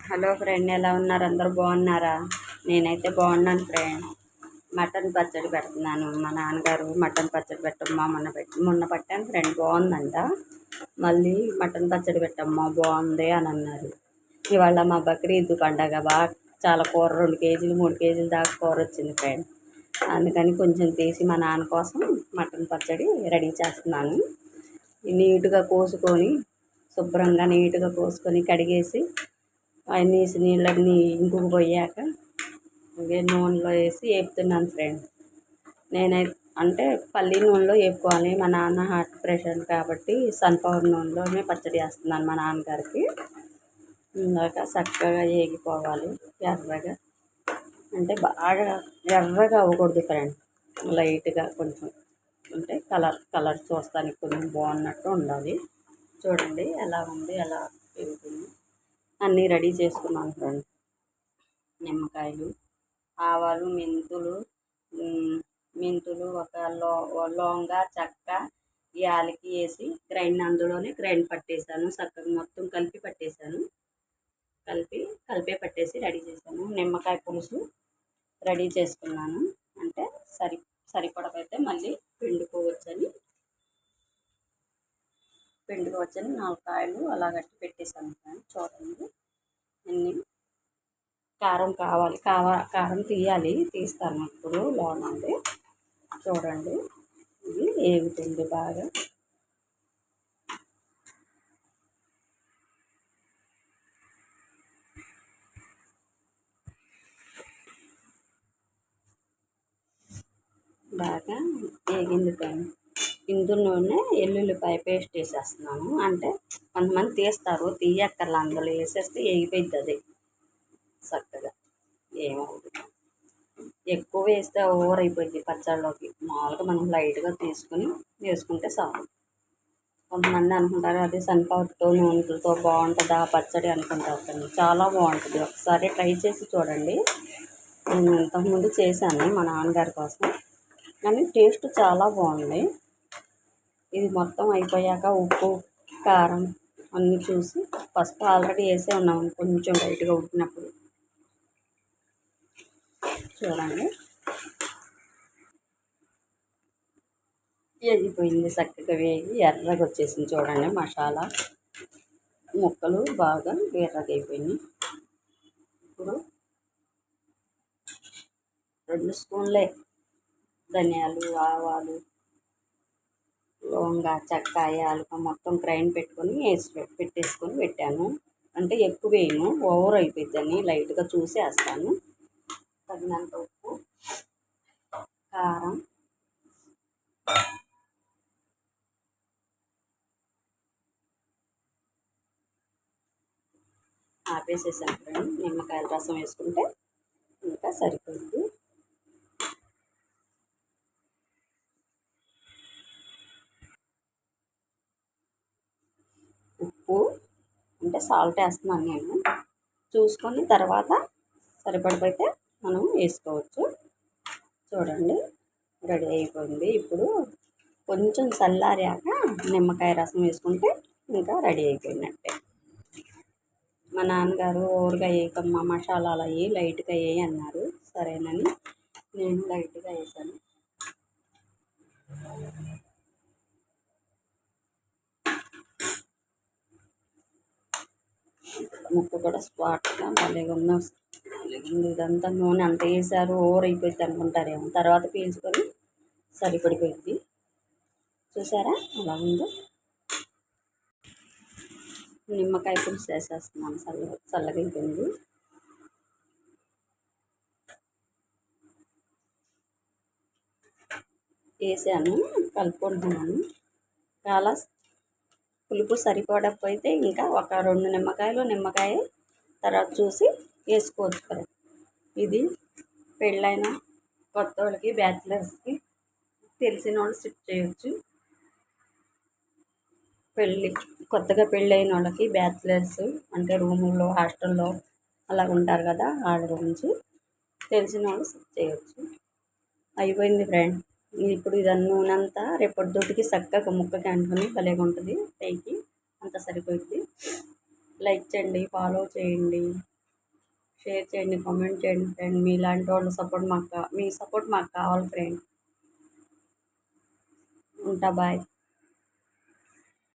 Hello friend, ఎలా ఉన్నారు? అందరూ బాగున్నారా? నేనైతే బాగున్నాను ఫ్రెండ్. మటన్ పచ్చడి పెడుతున్నాను. మా నాన్నగారు మటన్ పచ్చడి పెట్టమ్మా మొన్న పట్టాను ఫ్రెండ్, బాగుందంట. మళ్ళీ మటన్ పచ్చడి పెట్టమ్మా బాగుంది అని అన్నారు. ఇవాళ మా బక్రీద్ పండగ, బాగా చాలా కూర 2 కేజీలు 3 కేజీలు దాకా కూర వచ్చింది ఫ్రెండ్. అందుకని కొంచెం తీసి మా నాన్న కోసం మటన్ పచ్చడి రెడీ చేస్తున్నాను. నీట్గా కోసుకొని, శుభ్రంగా నీట్గా కోసుకొని కడిగేసి నీళ్ళని ఇంకుకు పోయాక నూనెలో వేసి వేపుతున్నాను ఫ్రెండ్. నేనైతే అంటే పల్లి నూనెలో వేపుకోవాలి. మా నాన్న హార్ట్ పేషెంట్ కాబట్టి సన్ఫ్లవర్ నూనెలోనే పచ్చడి వేస్తున్నాను మా నాన్నగారికి. ఇందాక చక్కగా వేగిపోవాలి ఎర్రగా, అంటే బాగా ఎర్రగా అవ్వకూడదు ఫ్రెండ్, లైట్గా కొంచెం అంటే కలర్ చూస్తానికి కొంచెం బాగున్నట్టు ఉండాలి. చూడండి ఎలా ఉంది, ఎలా వేగుతుంది. అన్నీ రెడీ చేసుకున్నాను ఫ్రెండ్. నిమ్మకాయలు, ఆవాలు, మెంతులు, ఒక లవంగ, చెక్క, యాలకి వేసి అందులోనే గ్రైండ్ పట్టేశాను. చక్కగా మొత్తం కలిపి పట్టేశాను. కలిపే పట్టేసి రెడీ చేశాను. నిమ్మకాయ పులుసు రెడీ చేసుకున్నాను. అంటే సరిపడకైతే మళ్ళీ పిండుకోవచ్చని 4 కాయలు అలా గట్టి పెట్టేశాను ఫ్రెండ్. చూడండి, అన్నీ కారం కారం తీస్తాను ఇప్పుడు లోనండి. చూడండి, ఇది వేగుతుంది బాగా. వేగింది ఫ్రెండ్. ఇందులోనే ఎల్లుల్లిపాయ పేస్ట్ వేసేస్తున్నాను. అంటే కొంతమంది తీస్తారు, తీయక్కర్లా, అందులో వేసేస్తే వేగిపోయింది అది చక్కగా. ఏమవుతుంది, ఎక్కువ వేస్తే ఓవర్ అయిపోయింది పచ్చళ్ళలోకి. మామూలుగా మనం లైట్గా వేసుకుంటే చాలు. కొంతమంది అనుకుంటారు అది సన్ఫ్లవర్ నూనెలతో బాగుంటుంది ఆ పచ్చడి అనుకుంటారు, కానీ చాలా బాగుంటుంది. ఒకసారి ట్రై చేసి చూడండి. నేను ఇంతకుముందు చేశాను మా నాన్నగారి కోసం, కానీ టేస్ట్ చాలా బాగుంది. ఇది మొత్తం అయిపోయాక ఉప్పు, కారం అన్నీ చూసి, పసుపు ఆల్రెడీ వేసే ఉన్నాము కొంచెం లైట్గా ఉడికినప్పుడు. చూడండి, వేగిపోయింది, చక్కగా వేగి ఎర్రగా వచ్చేసింది. చూడండి, మసాలా ముక్కలు బాగా ఎర్రగా అయిపోయినాయి. ఇప్పుడు 2 స్పూన్లే ధనియాలు, ఆవాలు, లవంగ, చెక్క, యాలక మొత్తం గ్రైండ్ పెట్టేసుకొని పెట్టాను. అంటే ఎక్కువ వేయను, ఓవర్ అయిపోద్దని లైట్గా చూసి వేస్తాను. తగినంత ఉప్పు, కారం, ఆపేసేసాను ఫ్రెండ్. నిమ్మకాయల రసం వేసుకుంటే ఇంకా సరిపోయింది. ఉప్పు అంటే సాల్ట్ వేస్తున్నాను నేను, చూసుకొని తర్వాత సరిపడిపోతే మనం వేసుకోవచ్చు. చూడండి, రెడీ అయిపోయింది. ఇప్పుడు కొంచెం చల్లారాక నిమ్మకాయ రసం వేసుకుంటే ఇంకా రెడీ అయిపోయినట్టే. మా నాన్నగారు ఓవర్గా వేయకమ్మా, మసాలాలు అవి లైట్గా వేయి అన్నారు. సరేనని నేను లైట్గా వేసాను. ముక్క కూడా స్పాట్గా భలేగా ఉంది. ఇదంతా నూనె అంత వేసారు, ఓవర్ అయిపోయింది అనుకుంటారేమో, తర్వాత పీల్చుకొని సరిపడిపోయింది. చూసారా అలా ఉందో. నిమ్మకాయ పులుసు వేసేస్తున్నాను, చల్లగా అయిపోయింది. వేసాను, కలుపుకుంటున్నాను. చాలా పులుపు సరిపడకపోతే ఇంకా ఒక 2 నిమ్మకాయ తర్వాత చూసి వేసుకోవచ్చు కదా. ఇది పెళ్ళైన కొత్త వాళ్ళకి, బ్యాచిలర్స్కి, తెలిసిన వాళ్ళు స్కిప్ చేయొచ్చు. కొత్తగా పెళ్ళైన వాళ్ళకి, బ్యాచిలర్స్ అంటే రూముల్లో, హాస్టల్లో అలా ఉంటారు కదా, వాళ్ళ గురించి తెలిసిన వాళ్ళు స్కిప్ చేయొచ్చు. అయిపోయింది ఫ్రెండ్. ఇప్పుడు ఇదన్నీ నూనెంతా రేపొద్దుటికి చక్కగా ముక్కకి అంటుకొని భలేగా ఉంటుంది. పైకి అంత సరిపోయింది. లైక్ చేయండి, ఫాలో చేయండి. షేర్ చేయండి, కామెంట్ చేయండి ఫ్రెండ్. మీలాంటి వాళ్ళ సపోర్ట్ మాకు మీ సపోర్ట్ మాకు కావాలి ఫ్రెండ్. ఉంటా, బాయ్.